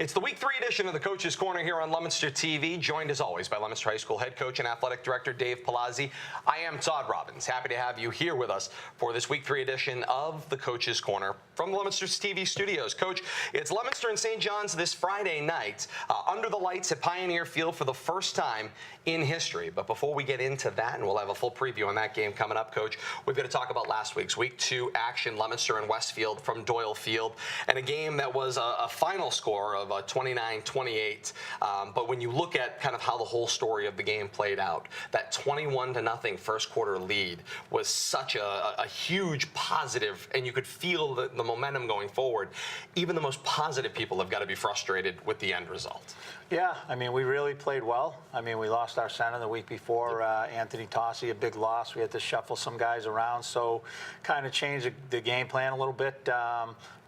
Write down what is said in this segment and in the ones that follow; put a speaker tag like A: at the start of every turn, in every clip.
A: It's the Week 3 edition of the Coach's Corner here on Leominster TV, joined as always by Leominster High School head coach and athletic director Dave Palazzi. I am Todd Robbins. Happy to have you here with us for this Week 3 edition of the Coach's Corner from the Leominster TV studios. Coach, it's Leominster and St. John's this Friday night under the lights at Pioneer Field for the first time in history. But before we get into that, and we'll have a full preview on that game coming up, Coach, we've got to talk about last week's Week 2 action, Leominster and Westfield from Doyle Field, and a game that was a final score of 29-28. But when you look at kind of how the whole story of the game played out, that 21-0 first quarter lead was such a huge positive, and you could feel the momentum going forward. Even the most positive people have got to be frustrated with the end result.
B: Yeah, I mean, we really played well. I mean, we lost our center the week before, Anthony Tossi, a big loss. We had to shuffle some guys around, so kind of changed the game plan a little bit.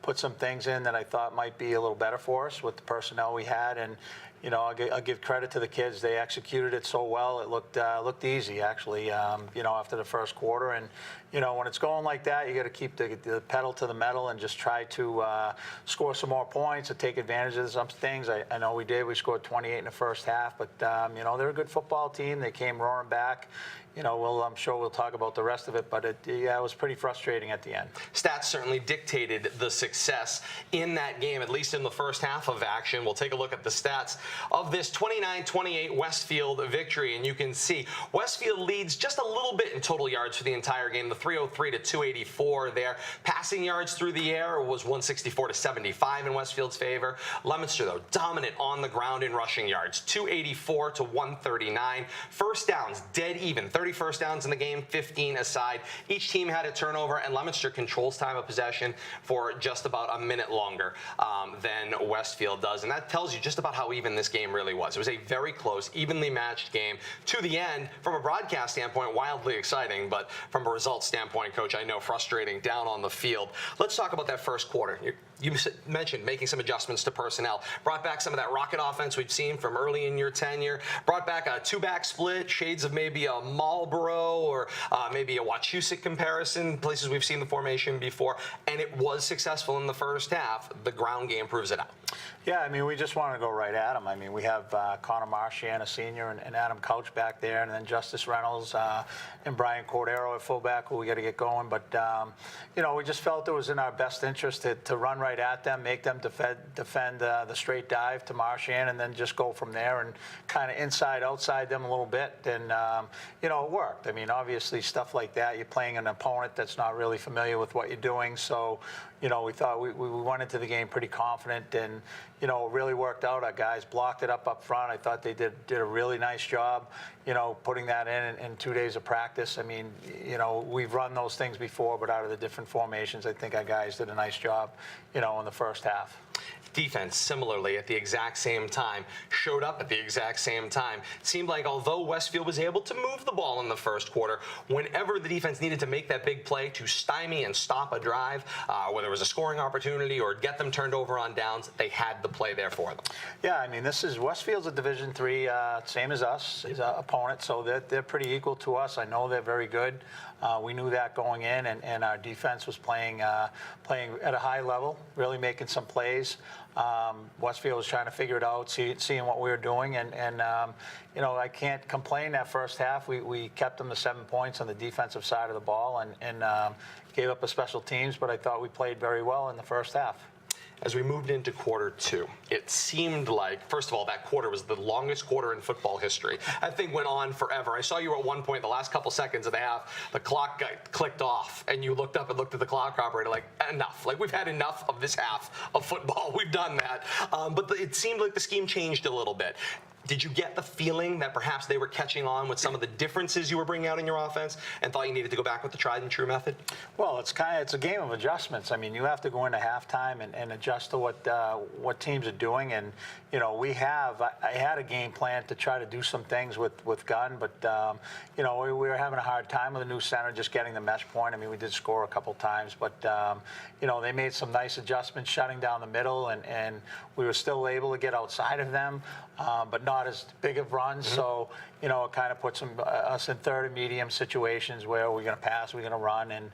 B: Put some things in that I thought might be a little better for us with the personnel we had, and you know, I'll give credit to the kids. They executed it so well. It looked easy, actually, you know, after the first quarter. And, you know, when it's going like that, you got to keep the pedal to the metal and just try to score some more points and take advantage of some things. I know we did. We scored 28 in the first half. But, you know, they're a good football team. They came roaring back. You know, I'm sure we'll talk about the rest of it, but it was pretty frustrating at the end.
A: Stats certainly dictated the success in that game, at least in the first half of action. We'll take a look at the stats of this 29-28 Westfield victory, and you can see Westfield leads just a little bit in total yards for the entire game, the 303 to 284 there. Passing yards through the air was 164 to 75 in Westfield's favor. Leominster, though, dominant on the ground in rushing yards, 284 to 139. First downs, dead even, 30 first downs in the game, 15 aside. Each team had a turnover, and Leominster controls time of possession for just about a minute longer than Westfield does. And that tells you just about how even this game really was. It was a very close, evenly matched game to the end. From a broadcast standpoint, wildly exciting, but from a results standpoint, Coach, I know frustrating down on the field. Let's talk about that first quarter. You mentioned making some adjustments to personnel. Brought back some of that rocket offense we've seen from early in your tenure. Brought back a two-back split, shades of maybe a Marlboro or maybe a Wachusett comparison, places we've seen the formation before, and it was successful in the first half. The ground game proves it out.
B: Yeah, I mean, we just want to go right at them. I mean, we have Connor Marchand, a senior, and Adam Couch back there, and then Justice Reynolds and Brian Cordero at fullback, who we got to get going. But, you know, we just felt it was in our best interest to run right at them, make them defend the straight dive to Marchand, and then just go from there and kind of inside, outside them a little bit. And, you know, it worked. I mean, obviously, stuff like that, you're playing an opponent that's not really familiar with what you're doing. So, you know, we thought we went into the game pretty confident, and, you know, it really worked out. Our guys blocked it up front. I thought they did a really nice job, you know, putting that in 2 days of practice. I mean, you know, we've run those things before, but out of the different formations, I think our guys did a nice job, you know, in the first half.
A: Defense, similarly, at the exact same time, showed up at the exact same time. It seemed like although Westfield was able to move the ball in the first quarter, whenever the defense needed to make that big play to stymie and stop a drive, whether it was a scoring opportunity or get them turned over on downs, they had the play there for them.
B: Yeah, I mean, Westfield's a Division III, same as us, is an opponent, so they're pretty equal to us. I know they're very good. We knew that going in, and our defense was playing at a high level, really making some plays. Westfield was trying to figure it out, seeing what we were doing, and you know, I can't complain that first half. We kept them to 7 points on the defensive side of the ball, and gave up a special teams, but I thought we played very well in the first half.
A: As we moved into quarter two, it seemed like, first of all, that quarter was the longest quarter in football history. That thing went on forever. I saw you at one point, the last couple seconds of the half, the clock got clicked off, and you looked up and looked at the clock operator like, enough. Like, we've had enough of this half of football. We've done that. But it seemed like the scheme changed a little bit. Did you get the feeling that perhaps they were catching on with some of the differences you were bringing out in your offense and thought you needed to go back with the tried and true method?
B: Well, it's a game of adjustments. I mean, you have to go into halftime and adjust to what teams are doing. And, you know, I had a game plan to try to do some things with Gunn, but, you know, we were having a hard time with the new center, just getting the mesh point. I mean, we did score a couple times, but, you know, they made some nice adjustments, shutting down the middle, and we were still able to get outside of them, but not as big of runs. Mm-hmm. So, it kind of puts us in third and medium situations where we're going to pass, we're going to run, and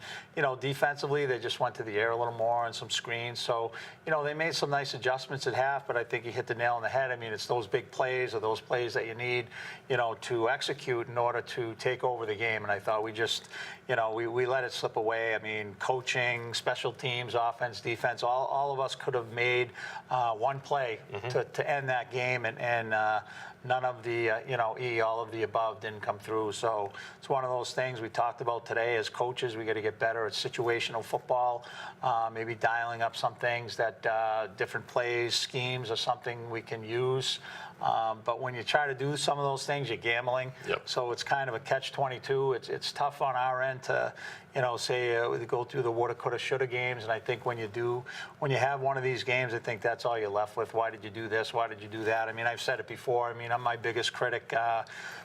B: defensively they just went to the air a little more and some screens. So they made some nice adjustments at half, but I think you hit the nail on the head. I mean, it's those big plays or those plays that you need to execute in order to take over the game. And I thought we just we let it slip away. I mean, coaching, special teams, offense, defense, all of us could have made one play to end that game, and none of the all of the above didn't come through. So it's one of those things we talked about today as coaches. We got to get better at situational football, maybe dialing up some things that different plays, schemes, or something we can use. But when you try to do some of those things, you're gambling.
A: Yep.
B: So it's kind of a catch-22. It's tough on our end to say we go through the woulda, coulda, shoulda games. And I think when you have one of these games, I think that's all you're left with. Why did you do this? Why did you do that? I mean, I've said it before. I mean, I'm my biggest critic.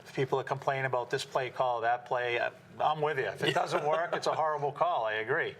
B: If people are complaining about this play call, that play, I'm with you. If it doesn't work, it's a horrible call. I agree.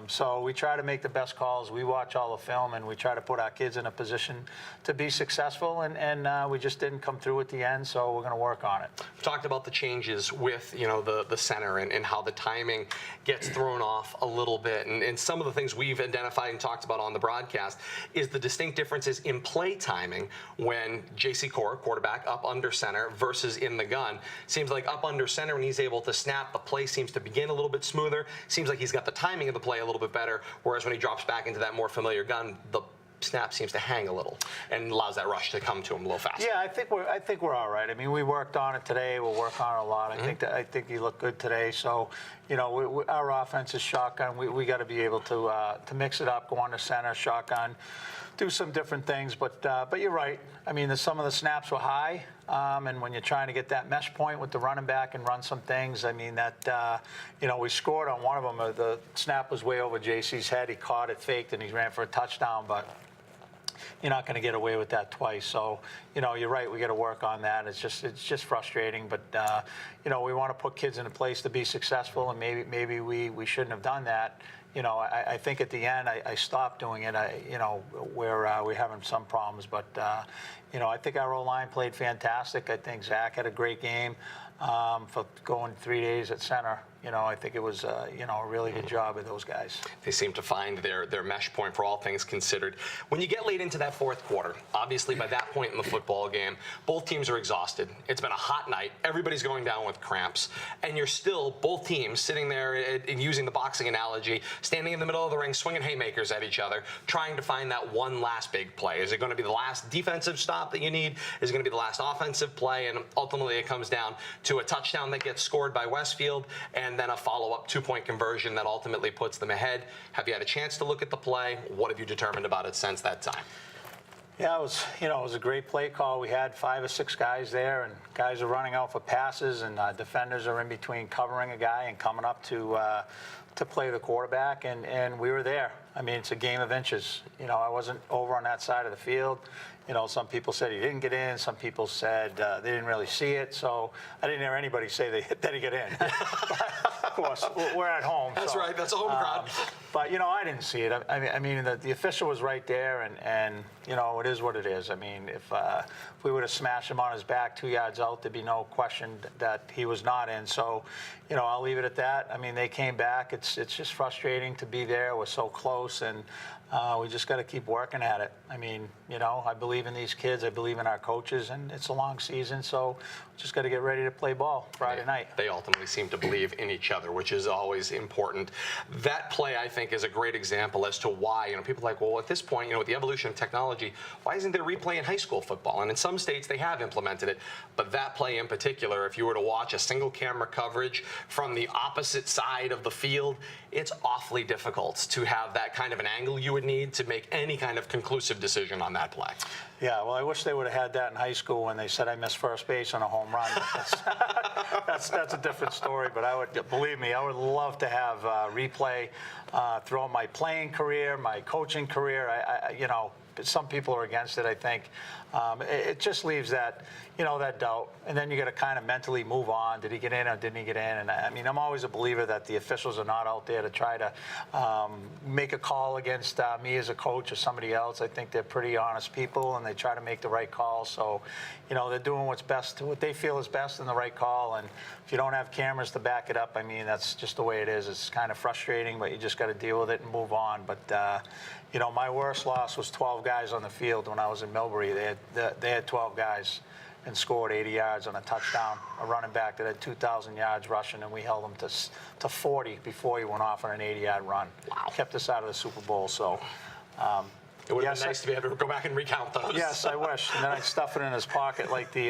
B: So we try to make the best calls. We watch all the film, and we try to put our kids in a position to be successful, and we just didn't come through at the end, so we're going to work on it.
A: We talked about the changes with the center and how the timing gets thrown off a little bit, and some of the things we've identified and talked about on the broadcast is the distinct differences in play timing when J.C. Core, quarterback, up under center versus in the gun. Seems like up under center, when he's able to snap, the play seems to begin a little bit smoother. Seems like he's got the timing of the play a little bit better, whereas when he drops back into that more familiar gun, the snap seems to hang a little and allows that rush to come to him a little faster.
B: Yeah, I think we're all right. I mean, we worked on it today. We'll work on it a lot. I think he looked good today. So, our offense is shotgun. We got to be able to mix it up, go on to center, shotgun, do some different things. But you're right. I mean, some of the snaps were high, and when you're trying to get that mesh point with the running back and run some things, I mean that we scored on one of them. The snap was way over JC's head. He caught it, faked, and he ran for a touchdown. But you're not going to get away with that twice. So, you're right. We got to work on that. It's just frustrating. But, we want to put kids in a place to be successful, and maybe we shouldn't have done that. I think at the end I stopped doing it. Where we're having some problems. But, I think our O-line played fantastic. I think Zach had a great game for going 3 days at center. I think it was a really good job of those guys.
A: They seem to find their mesh point for all things considered. When you get late into that fourth quarter, obviously by that point in the football game, both teams are exhausted. It's been a hot night. Everybody's going down with cramps. And you're still, both teams, sitting there and using the boxing analogy, standing in the middle of the ring, swinging haymakers at each other, trying to find that one last big play. Is it going to be the last defensive stop that you need? Is it going to be the last offensive play? And ultimately it comes down to a touchdown that gets scored by Westfield and then a follow-up 2-point conversion that ultimately puts them ahead. Have you had a chance to look at the play? What have you determined about it since that time?
B: Yeah, it was a great play call. We had 5 or 6 guys there, and guys are running out for passes, and defenders are in between covering a guy and coming up to play the quarterback, and we were there. I mean, it's a game of inches. I wasn't over on that side of the field. Some people said he didn't get in. Some people said they didn't really see it. So I didn't hear anybody say that he got in. Of course, we're at home.
A: That's right. That's a home crowd.
B: But, I didn't see it. I mean, the official was right there, and it is what it is. I mean, if we would have smashed him on his back 2 yards out, there'd be no question that he was not in. So, I'll leave it at that. I mean, they came back. It's just frustrating to be there. We're so close, and we just got to keep working at it. I mean, I believe in these kids. I believe in our coaches, and it's a long season, so we just got to get ready to play ball Friday night.
A: They ultimately seem to believe in each other, which is always important. That play, I think, is a great example as to why, people are like, well, at this point, with the evolution of technology, why isn't there replay in high school football? And in some states, they have implemented it. But that play in particular, if you were to watch a single camera coverage from the opposite side of the field, it's awfully difficult to have that kind of an angle you would need to make any kind of conclusive decision on that play.
B: Yeah, well, I wish they would have had that in high school when they said I missed first base on a home run. That's a different story. But believe me, I would love to have replay throughout my playing career, my coaching career. some people are against it, I think. It just leaves that, that doubt. And then you got to kind of mentally move on. Did he get in or didn't he get in? And I mean, I'm always a believer that the officials are not out there to try to make a call against me as a coach or somebody else. I think they're pretty honest people, and they try to make the right call. So, they're doing what's best, what they feel is best and the right call. And if you don't have cameras to back it up, I mean, that's just the way it is. It's kind of frustrating, but you just got to deal with it and move on. But, my worst loss was 12 guys on the field when I was in Millbury. They had 12 guys and scored 80 yards on a touchdown, a running back that had 2,000 yards rushing, and we held him to 40 before he went off on an 80-yard run.
A: Wow.
B: Kept us out of the Super Bowl. So
A: it would have been nice to be able to go back and recount those.
B: Yes, I wish. And then I'd stuff it in his pocket like the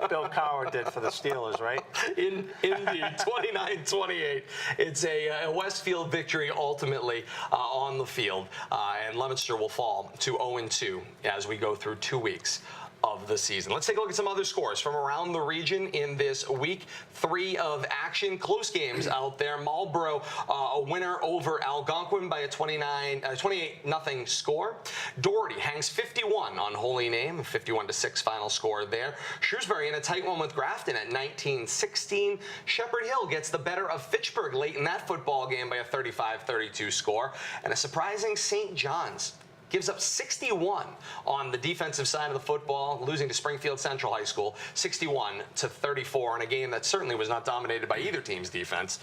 B: Bill Cowher did for the Steelers, right?
A: Indeed, 29-28. It's a Westfield victory ultimately on the field, and Leominster will fall to 0-2 as we go through 2 weeks of the season. Let's take a look at some other scores from around the region in this week 3 of action. Close games out there. Marlborough, a winner over Algonquin by a 28-0 score. Doherty hangs 51 on Holy Name, 51-6 final score there. Shrewsbury in a tight one with Grafton at 19-16. Shepherd Hill gets the better of Fitchburg late in that football game by a 35-32 score. And a surprising St. John's gives up 61 on the defensive side of the football, losing to Springfield Central High School, 61-34 in a game that certainly was not dominated by either team's defense,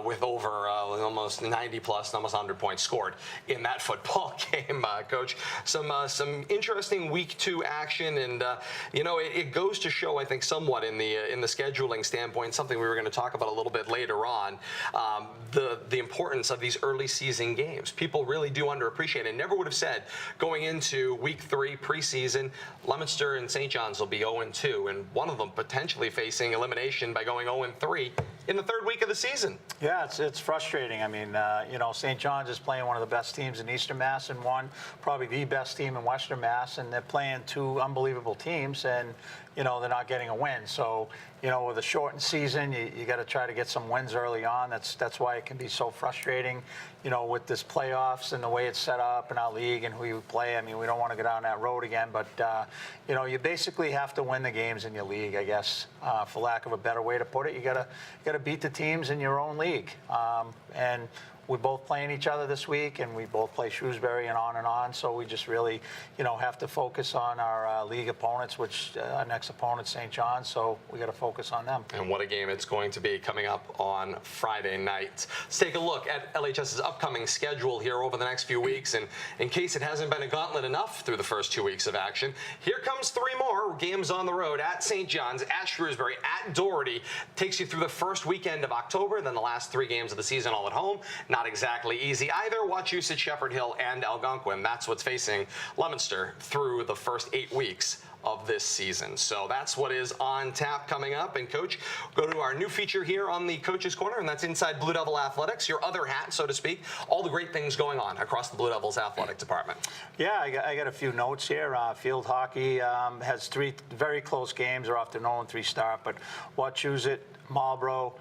A: with over almost 90-plus, almost 100 points scored in that football game, Coach. Some interesting Week 2 action, and it goes to show, I think, somewhat in the scheduling standpoint, something we were going to talk about a little bit later on, the importance of these early season games. People really do underappreciate it. Never would have said going into Week 3 preseason, Leominster and St. John's will be 0-2, and one of them potentially facing elimination by going 0-3 in the 3rd week of the season.
B: Yeah, it's frustrating. I mean, St. John's is playing one of the best teams in Eastern Mass and probably the best team in Western Mass, and they're playing 2 unbelievable teams, and they're not getting a win. So, with a shortened season, you got to try to get some wins early on. That's why it can be so frustrating, with this playoffs and the way it's set up in our league and who you play. I mean, we don't want to go down that road again, but, you basically have to win the games in your league, I guess, for lack of a better way to put it. You got to beat the teams in your own league. And we're both playing each other this week, and we both play Shrewsbury and on. So we just really, have to focus on our league opponents, which our next opponent, St. John's. So we got to focus on them.
A: And what a game it's going to be coming up on Friday night. Let's take a look at LHS's upcoming schedule here over the next few weeks. And in case it hasn't been a gauntlet enough through the first 2 weeks of action, here comes 3 more games on the road at St. John's, at Shrewsbury, at Doherty. Takes you through the first weekend of October, then the last 3 games of the season all at home. Not exactly easy either. Wachusett, Shepherd Hill, and Algonquin. That's what's facing Leominster through the first 8 weeks of this season. So that's what is on tap coming up. And Coach, go to our new feature here on the Coach's Corner, and that's Inside Blue Devil Athletics, your other hat, so to speak. All the great things going on across the Blue Devils athletic department.
B: Yeah, I got a few notes here. Field hockey has 3 very close games. They're off to 0-3 start, but Wachusett, Marlborough,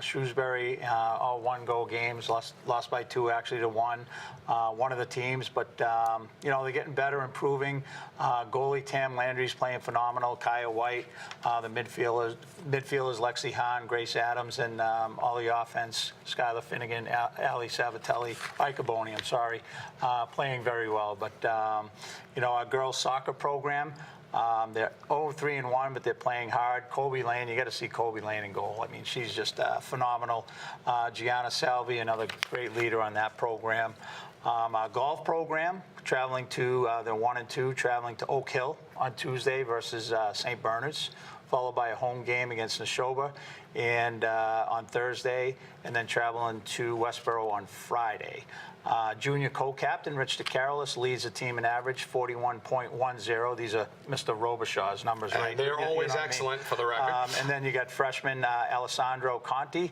B: Shrewsbury, all 1-goal games, lost by 2 actually to 1. One of the teams, but they're getting better, improving. Goalie Tam Landry's playing phenomenal. Kaya White, the midfielders Lexi Hahn, Grace Adams, and all the offense, Skylar Finnegan, Ali Savatelli, Icaboni, playing very well. But our girls soccer program, they're 0-3-1, but they're playing hard. Kobe Lane, you got to see Kobe Lane in goal. I mean, she's just phenomenal. Gianna Salvi, another great leader on that program. Our golf program, traveling to, they're 1-2, traveling to Oak Hill on Tuesday versus St. Bernard's, followed by a home game against Neshoba and on Thursday, and then traveling to Westboro on Friday. Junior co-captain Rich DeCarolis leads the team in average, 41.10. These are Mr. Robichaux's numbers, right?
A: They're always excellent, for the record.
B: And then you got freshman Alessandro Conti,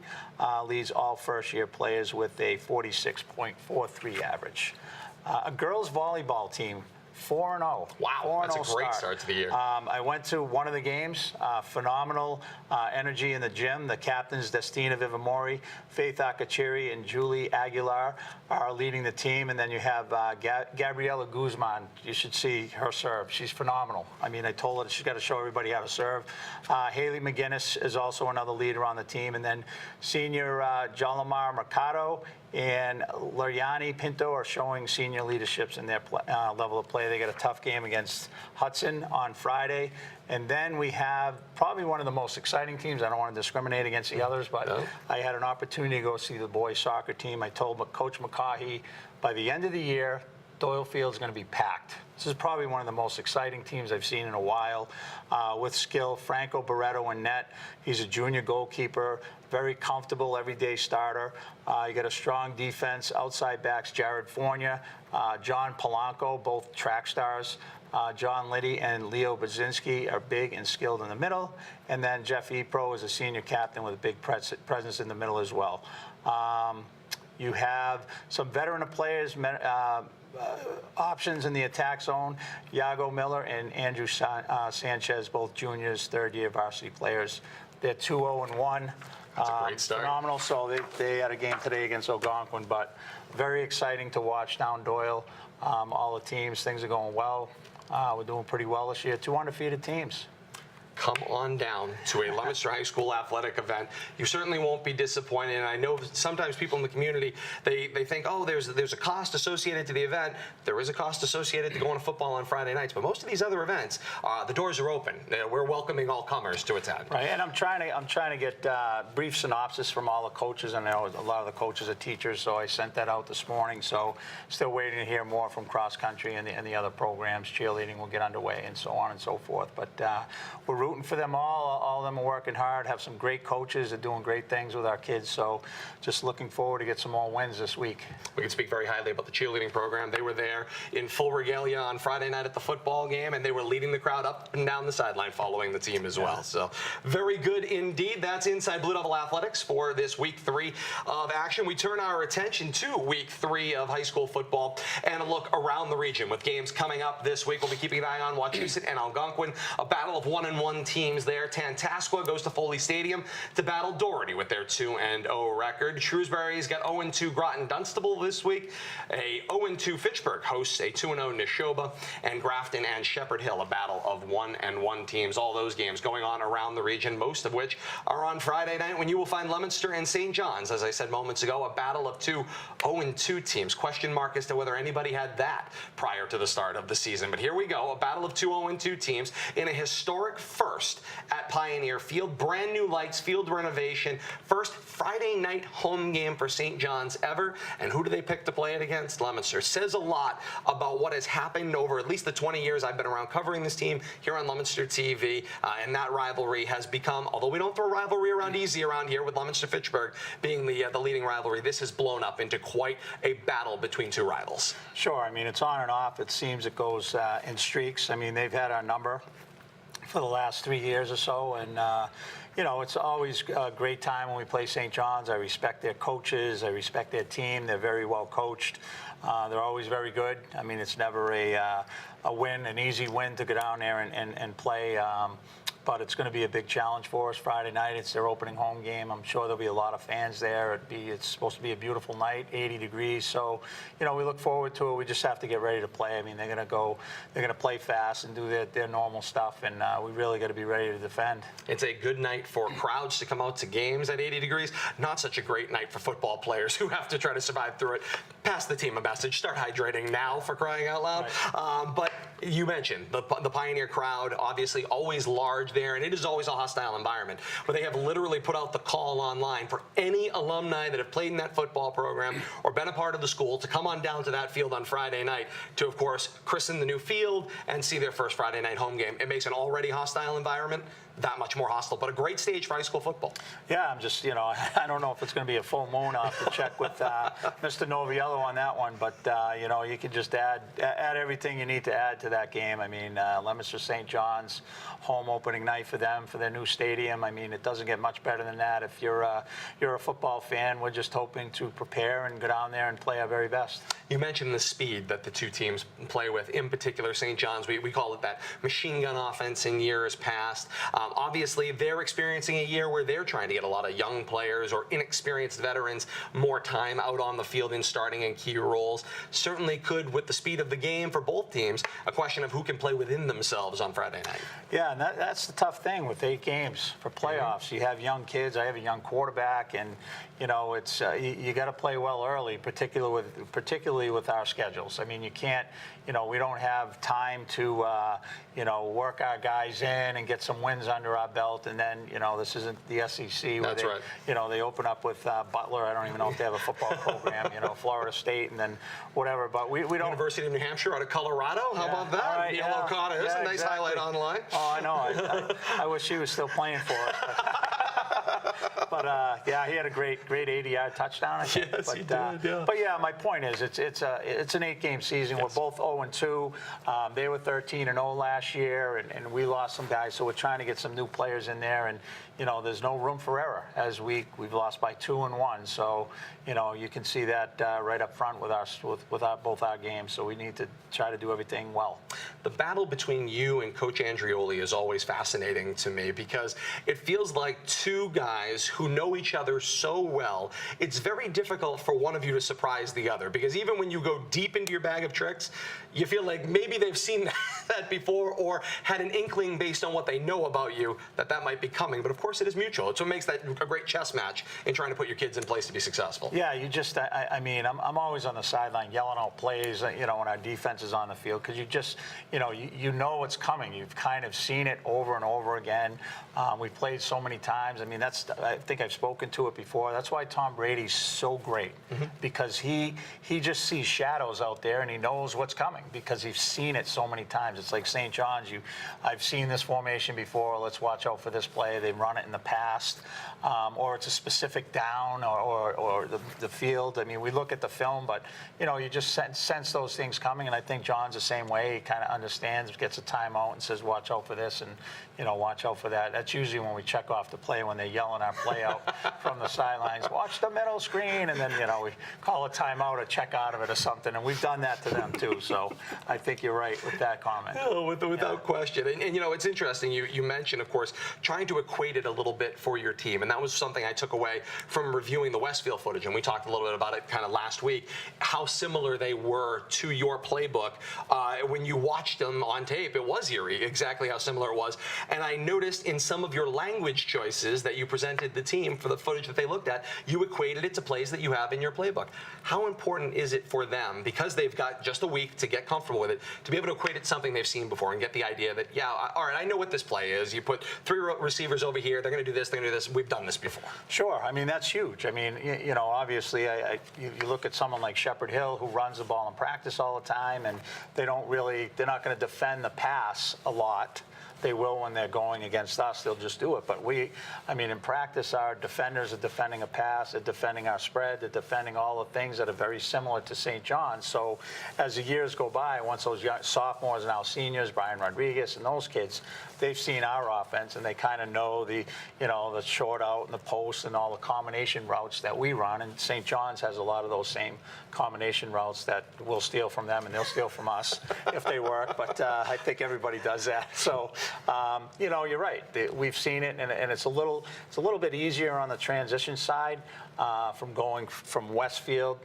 B: leads all first-year players with a 46.43 average. A girls volleyball team 4-0.
A: Wow,
B: 4-0
A: that's a great start to the year.
B: I went to one of the games. Phenomenal energy in the gym. The captains, Destina Vivamori, Faith Akachiri, and Julie Aguilar are leading the team. And then you have Gabriela Guzman. You should see her serve. She's phenomenal. I mean, I told her that she's got to show everybody how to serve. Haley McGinnis is also another leader on the team. And then senior Jalamar Mercado and Lariani Pinto are showing senior leaderships in their level of play. They got a tough game against Hudson on Friday. And then we have probably one of the most exciting teams. I don't want to discriminate against the others, but I had an opportunity to go see the boys soccer team. I told Coach McCaughey, by the end of the year, Doyle Field's going to be packed. This is probably one of the most exciting teams I've seen in a while. With skill, Franco Barreto in net. He's a junior goalkeeper, very comfortable, everyday starter. You got a strong defense, outside backs, Jared Fournier, John Polanco, both track stars. John Liddy and Leo Baczynski are big and skilled in the middle. And then Jeff Epro is a senior captain with a big presence in the middle as well. You have some veteran players, options in the attack zone. Iago Miller and Andrew Sanchez, both juniors, third-year varsity players. They're 2-0-1.
A: That's a great start.
B: Phenomenal. So they had a game today against Algonquin, but very exciting to watch down Doyle. All the teams, things are going well. We're doing pretty well this year. 2 undefeated teams.
A: Come on down to a Leominster High School athletic event. You certainly won't be disappointed. And I know sometimes people in the community, they think, oh, there's a cost associated to the event. There is a cost associated to going to football on Friday nights. But most of these other events, the doors are open. We're welcoming all comers to attend.
B: Right, and I'm trying to get brief synopsis from all the coaches. I know a lot of the coaches are teachers, so I sent that out this morning. So still waiting to hear more from cross country and the other programs. Cheerleading will get underway and so on and so forth. But we're rooting for them all. All of them are working hard, have some great coaches, are doing great things with our kids. So just looking forward to get some more wins this week.
A: We can speak very highly about the cheerleading program. They were there in full regalia on Friday night at the football game, and they were leading the crowd up and down the sideline following the team as well. So very good indeed. That's Inside Blue Devil Athletics for this week 3 of action. We turn our attention to week 3 of high school football and a look around the region with games coming up this week. We'll be keeping an eye on Wachusett and Algonquin, a battle of 1-1 teams there. Tantascwa goes to Foley Stadium to battle Doherty with their 2-0 record. Shrewsbury's got 0-2 Groton Dunstable this week. A 0-2 Fitchburg hosts a 2-0 Neshoba, and Grafton and Shepherd Hill, a battle of 1-1 teams. All those games going on around the region, most of which are on Friday night, when you will find Leominster and St. John's, as I said moments ago, a battle of 2 0-2 teams. Question mark as to whether anybody had that prior to the start of the season. But here we go, a battle of 2 0-2 teams in a historic first at Pioneer Field. Brand new lights, field renovation. First Friday night home game for St. John's ever. And who do they pick to play it against? Leominster. Says a lot about what has happened over at least the 20 years I've been around covering this team here on Leominster TV. And that rivalry has become, although we don't throw rivalry around easy around here with Leominster-Fitchburg being the leading rivalry, this has blown up into quite a battle between two rivals.
B: Sure. I mean, it's on and off. It seems it goes in streaks. I mean, they've had our number for the last 3 years or so, and you know, it's always a great time when we play St. John's. I respect their coaches, I respect their team. They're very well coached. They're always very good. I mean, it's never a win, an easy win to go down there and play. But it's going to be a big challenge for us Friday night. It's their opening home game. I'm sure there'll be a lot of fans there. It's supposed to be a beautiful night, 80 degrees. So, you know, we look forward to it. We just have to get ready to play. I mean, they're going to play fast and do their normal stuff, and we really got to be ready to defend. It's
A: a good night for crowds to come out to games at 80 degrees. Not such a great night for football players who have to try to survive through it. Pass the team a message. Start hydrating now, for crying out loud. Right. But you mentioned the Pioneer crowd, obviously always large there, and it is always a hostile environment, where they have literally put out the call online for any alumni that have played in that football program or been a part of the school to come on down to that field on Friday night to, of course, christen the new field and see their first Friday night home game. It makes an already hostile environment that much more hostile. But a great stage for high school football.
B: Yeah, I'm just, I don't know if it's going to be a full moon. I'll have to check with Mr. Noviello on that one. But, you can just add everything you need to add to that game. I mean, Leominster St. John's, home opening night for them, for their new stadium. I mean, it doesn't get much better than that. If you're a football fan, we're just hoping to prepare and go down there and play our very best.
A: You mentioned the speed that the two teams play with. In particular, St. John's, we call it that machine gun offense in years past. Obviously, they're experiencing a year where they're trying to get a lot of young players or inexperienced veterans more time out on the field and starting in key roles. Certainly could, with the speed of the game for both teams, a question of who can play within themselves on Friday night.
B: Yeah, and that's the tough thing with 8 games for playoffs. You have young kids. I have a young quarterback, and it's you got to play well early, particularly with our schedules. I mean, you can't. We don't have time to work our guys in and get some wins under our belt, and then this isn't the SEC where they open up with Butler. I don't even know if they have a football program. Florida State, and then whatever. But we don't.
A: University of New Hampshire out of Colorado. How about that?
B: Right,
A: Neil O'Connor. There's a nice highlight online.
B: Oh, I know. I wish he was still playing for us. But he had a great 80-yard touchdown, I think.
A: Yes, he did. Yeah.
B: But yeah, my point is, it's an 8-game season.
A: Yes.
B: We're both 0-2. They were 13-0 last year, and we lost some guys. So we're trying to get some new players in there, and there's no room for error. As we've lost by 2-1. So you can see that right up front with both our games. So we need to try to do everything well.
A: The battle between you and Coach Andreoli is always fascinating to me because it feels like two guys who know each other so well. It's very difficult for one of you to surprise the other because even when you go deep into your bag of tricks, you feel like maybe they've seen that before or had an inkling based on what they know about you that might be coming. But of course, it is mutual. It's what makes that a great chess match in trying to put your kids in place to be successful.
B: Yeah, you just, I mean, I'm always on the sideline yelling out plays, when our defense is on the field because you just, you know what's coming. You've kind of seen it over and over again. We've played so many times. I mean, I think I've spoken to it before. That's why Tom Brady's so great because he just sees shadows out there and he knows what's coming because he's seen it so many times. It's like St. John's. I've seen this formation before. Let's watch out for this play. They've run it in the past, or it's a specific down or the field. I mean, we look at the film, but you just sense those things coming. And I think John's the same way. He kind of understands, gets a timeout, and says, "Watch out for this," and watch out for that. That's usually when we check off the play when they're yelling our play out from the sidelines. Watch the middle screen, and then we call a timeout or check out of it or something. And we've done that to them too. So I think you're right with that comment.
A: No, without question. And it's interesting. You mentioned, of course, trying to equate it a little bit for your team, and that was something I took away from reviewing the Westfield footage. And we talked a little bit about it kind of last week. How similar they were to your playbook when you watched them on tape. It was eerie, exactly how similar it was. And I noticed in some of your language choices that you presented the team for the footage that they looked at, you equated it to plays that you have in your playbook. How important is it for them, because they've got just a week to get comfortable with it, to be able to equate it to something they've seen before and get the idea that, yeah, all right, I know what this play is. You put 3 receivers over here, they're going to do this, they're going to do this. We've done this before.
B: Sure. I mean, that's huge. I mean, obviously, you look at someone like Shepherd Hill who runs the ball in practice all the time, and they're not going to defend the pass a lot. They will when they're going against us. They'll just do it. But in practice, our defenders are defending a pass, they're defending our spread, they're defending all the things that are very similar to St. John's. So as the years go by, once those sophomores and now seniors, Brian Rodriguez and those kids, they've seen our offense and they kind of know the short out and the post and all the combination routes that we run. And St. John's has a lot of those same combination routes that we'll steal from them and they'll steal from us if they work. But I think everybody does that. So. You're right. We've seen it, and it's a little bit easier on the transition side from going from Westfield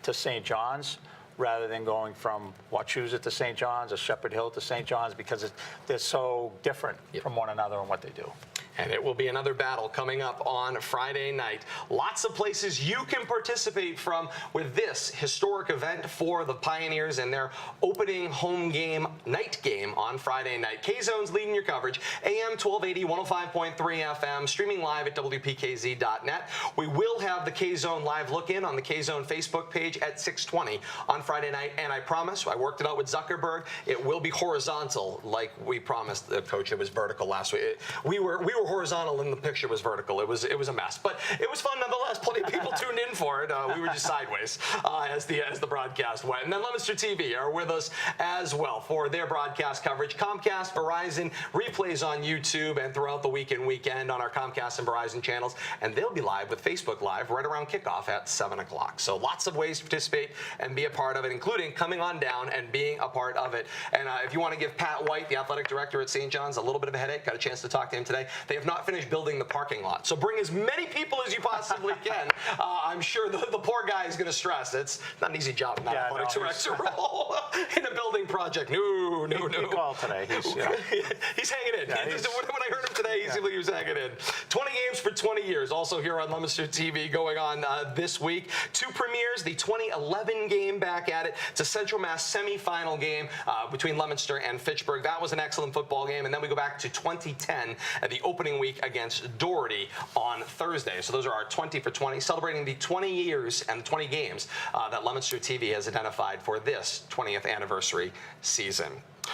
B: to St. John's rather than going from Wachusett to St. John's or Shepherd Hill to St. John's because they're so different from one another in what they do.
A: And it will be another battle coming up on Friday night. Lots of places you can participate from with this historic event for the Pioneers and their opening home game, night game on Friday night. K-Zone's leading your coverage. AM 1280, 105.3 FM, streaming live at WPKZ.net. We will have the K-Zone live look-in on the K-Zone Facebook page at 6:20 on Friday night. And I promise, I worked it out with Zuckerberg, it will be horizontal like we promised the coach. It was vertical last week. We were horizontal and the picture was vertical. It was a mess, but it was fun nonetheless. Plenty of people tuned in for it. We were just sideways as the broadcast went. And then Leominster TV are with us as well for their broadcast coverage. Comcast, Verizon, replays on YouTube and throughout the week and weekend on our Comcast and Verizon channels. And they'll be live with Facebook Live right around kickoff at 7 o'clock. So lots of ways to participate and be a part of it, including coming on down and being a part of it. And if you want to give Pat White, the athletic director at St. John's, a little bit of a headache, got a chance to talk to him today. They have not finished building the parking lot. So bring as many people as you possibly can. I'm sure the poor guy is going to stress. It's not an easy job in that athletic director role in a building project. No.
B: He called today.
A: He's hanging in.
B: Yeah,
A: when I heard him today, he was hanging in. 20 games for 20 years. Also here on Leominster TV going on this week. Two premieres, the 2011 game back at it. It's a Central Mass semifinal game between Leominster and Fitchburg. That was an excellent football game. And then we go back to 2010 at the opening week against Doherty on Thursday. So those are our 20 for 20, celebrating the 20 years and 20 games that Leominster TV has identified for this 20th anniversary season.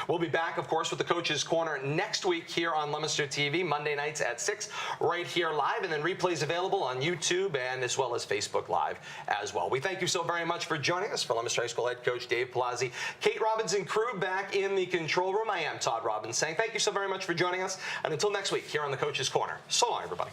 A: We'll be back, of course, with the Coach's Corner next week here on Leominster TV, Monday nights at 6, right here live, and then replays available on YouTube and as well as Facebook Live as well. We thank you so very much for joining us. For Leominster High School head coach Dave Palazzi, Kate Robinson crew back in the control room. I am Todd Robbins saying thank you so very much for joining us, and until next week here on the Coach's Corner. So long, everybody.